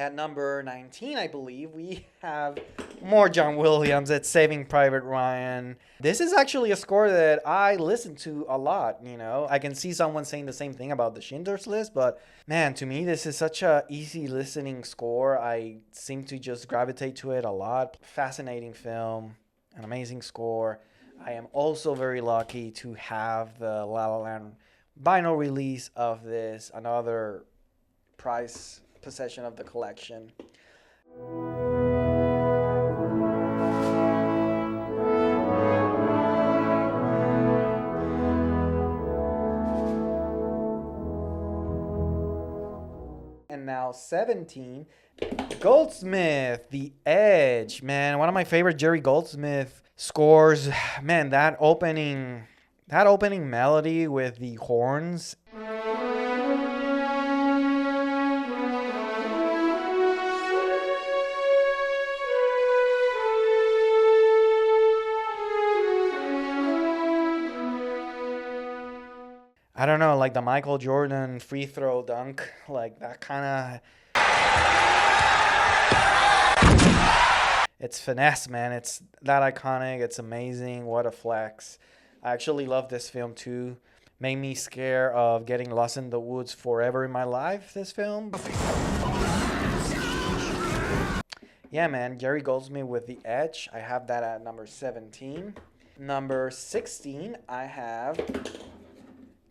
At number 19, I believe, we have more John Williams. It's Saving Private Ryan. This is actually a score that I listen to a lot, you know. I can see someone saying the same thing about the Schindler's List, but man, to me, this is such a easy listening score. I seem to just gravitate to it a lot. Fascinating film, an amazing score. I am also very lucky to have the La La Land vinyl release of this, another prize possession of the collection. And now 17, Goldsmith, The Edge. Man, one of my favorite Jerry Goldsmith scores. Man, that opening melody with the horns. I don't know, like the Michael Jordan free throw dunk, like that kind of. It's finesse, man. It's that iconic. It's amazing. What a flex. I actually love this film too. Made me scared of getting lost in the woods forever in my life, this film. Yeah, man. Jerry Goldsmith with The Edge. I have that at number 17. Number 16, I have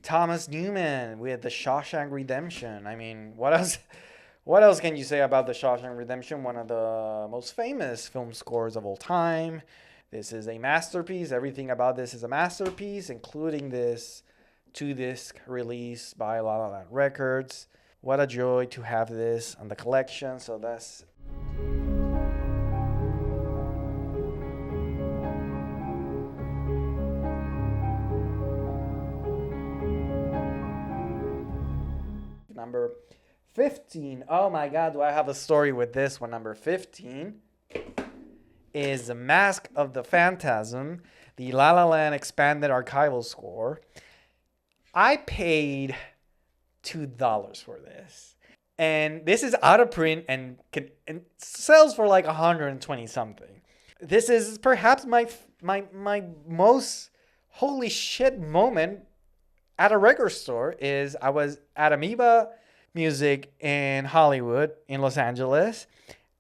Thomas Newman with The Shawshank Redemption. I mean, what else can you say about The Shawshank Redemption? One of the most famous film scores of all time. This is a masterpiece. Everything about this is a masterpiece, including this 2-disc release by La La Land Records. What a joy to have this on the collection. So that's number 15. Oh my God, do I have a story with this one? Number 15 is The Mask of the Phantasm, the La La Land expanded archival score. I paid $2 for this. And this is out of print and sells for like 120 something. This is perhaps my most holy shit moment at a record store. Is I was at Amoeba Music in Hollywood, in Los Angeles.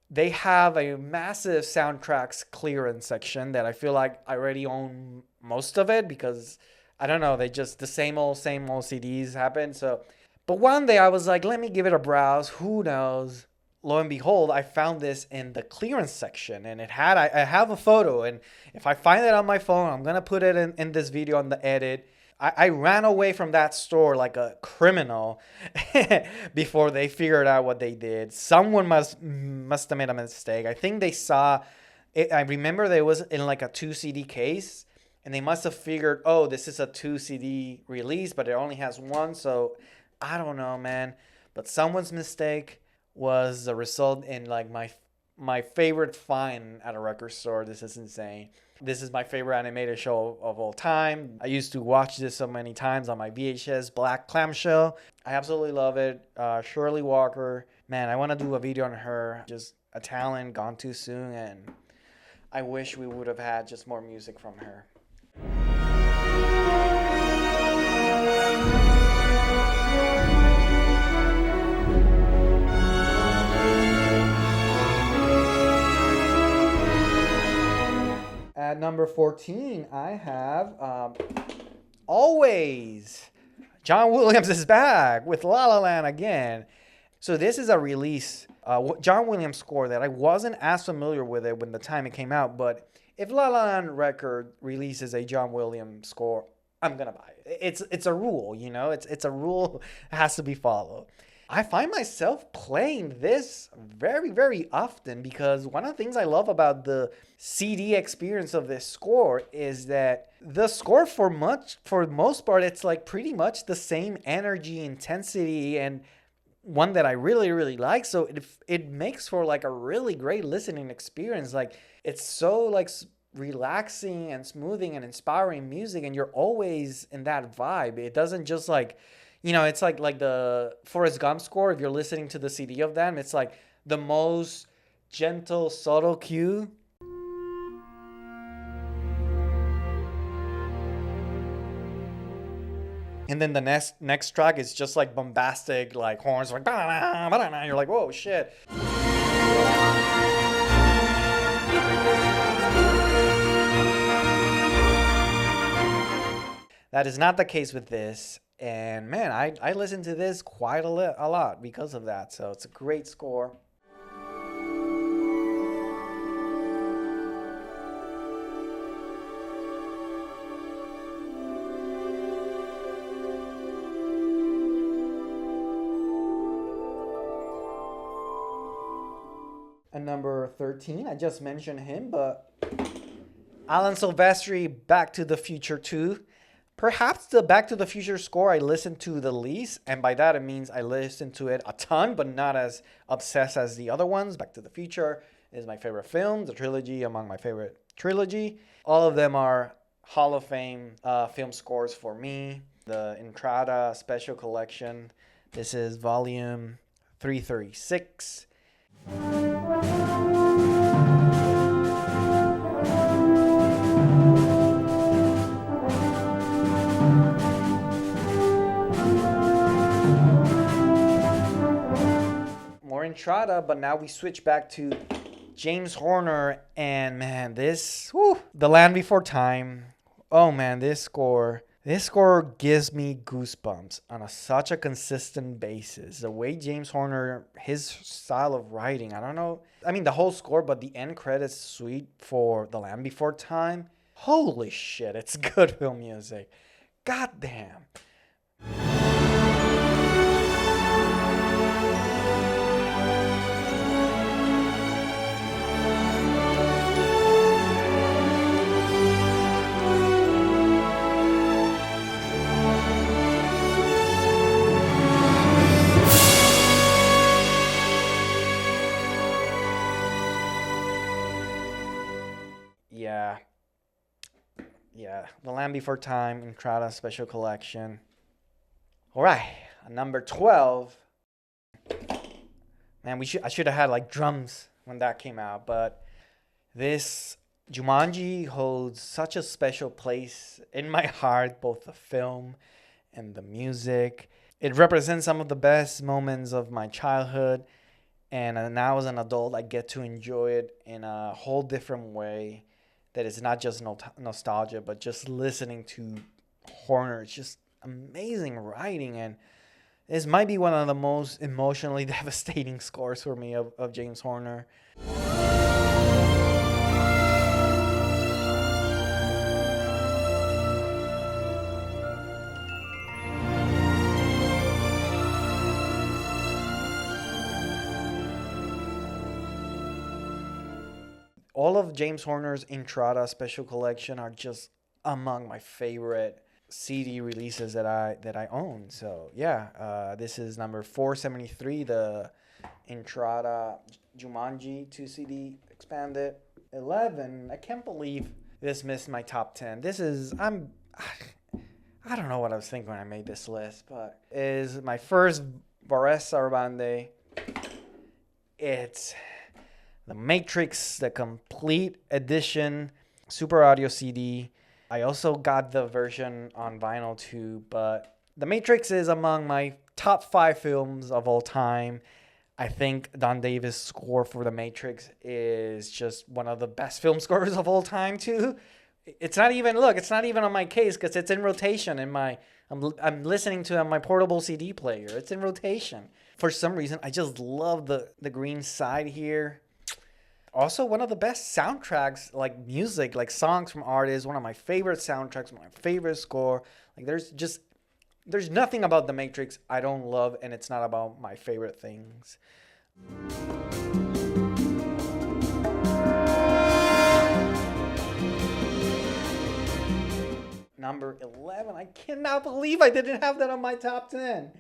They have a massive soundtracks clearance section that I feel like I already own most of it, because I don't know, they just the same old CDs happen. So, but one day I was like, let me give it a browse. Who knows? Lo and behold, I found this in the clearance section, and I have a photo, and if I find it on my phone, I'm gonna put it in this video on the edit. I ran away from that store like a criminal before they figured out what they did. Someone must have made a mistake. I think they saw it. I remember there was in like a 2 CD case, and they must have figured, oh, this is a 2 CD release, but it only has one. So I don't know, man. But someone's mistake was the result in like my favorite find at a record store. This is insane. This is my favorite animated show of all time. I used to watch this so many times on my VHS black clamshell. I absolutely love it. Shirley Walker, man, I want to do a video on her. Just a talent gone too soon, and I wish we would have had just more music from her. At number 14, I have Always. John Williams is back with La La Land again. So this is a release, John Williams score that I wasn't as familiar with it when the time it came out. But if La La Land record releases a John Williams score, I'm gonna buy it. It's a rule, you know. It's a rule that has to be followed. I find myself playing this very, very often, because one of the things I love about the CD experience of this score is that the score for the most part, it's like pretty much the same energy, intensity, and one that I really, really like. So it makes for like a really great listening experience. Like, it's so like relaxing and smoothing and inspiring music, and you're always in that vibe. It doesn't just like, you know, it's like the Forrest Gump score. If you're listening to the CD of them, it's like the most gentle, subtle cue. And then the next track is just like bombastic, like horns, like ba-da-da, ba-da-da. You're like, whoa, shit. That is not the case with this. And man, I listen to this quite a lot because of that. So it's a great score. And number 13, I just mentioned him, but Alan Silvestri, Back to the Future 2. Perhaps the Back to the Future score I listened to the least, and by that it means I listened to it a ton, but not as obsessed as the other ones. Back to the Future is my favorite film, the trilogy among my favorite trilogy. All of them are Hall of Fame film scores for me. The Intrada Special Collection. This is volume 336. More Intrada, but now we switch back to James Horner, and man, this, The Land Before Time. Oh man, this score gives me goosebumps on such a consistent basis. The way James Horner, his style of writing, I don't know. I mean, the whole score, but the end credits suite for The Land Before Time. Holy shit, it's good film music. God damn. Yeah, The Land Before Time, Intrada Special Collection. All right, number 12. Man, I should have had like drums when that came out, but this Jumanji holds such a special place in my heart, both the film and the music. It represents some of the best moments of my childhood, and now as an adult, I get to enjoy it in a whole different way. That is not just nostalgia, but just listening to Horner. It's just amazing writing, and this might be one of the most emotionally devastating scores for me of James Horner. All of James Horner's Intrada Special Collection are just among my favorite CD releases that I own. So yeah, this is number 473, the Intrada Jumanji 2 CD expanded. 11, I can't believe this missed my top 10. I don't know what I was thinking when I made this list, but is my first Varèse Sarabande. It's The Matrix, the complete edition, Super Audio CD. I also got the version on vinyl too, but The Matrix is among my top 5 films of all time. I think Don Davis' score for The Matrix is just one of the best film scores of all time too. It's not even on my case because it's in rotation in I'm listening to it on my portable CD player. It's in rotation. For some reason, I just love the green side here. Also, one of the best soundtracks, like music, like songs from artists, one of my favorite soundtracks, my favorite score. Like there's nothing about The Matrix I don't love, and it's not about my favorite things. Number 11, I cannot believe I didn't have that on my top 10.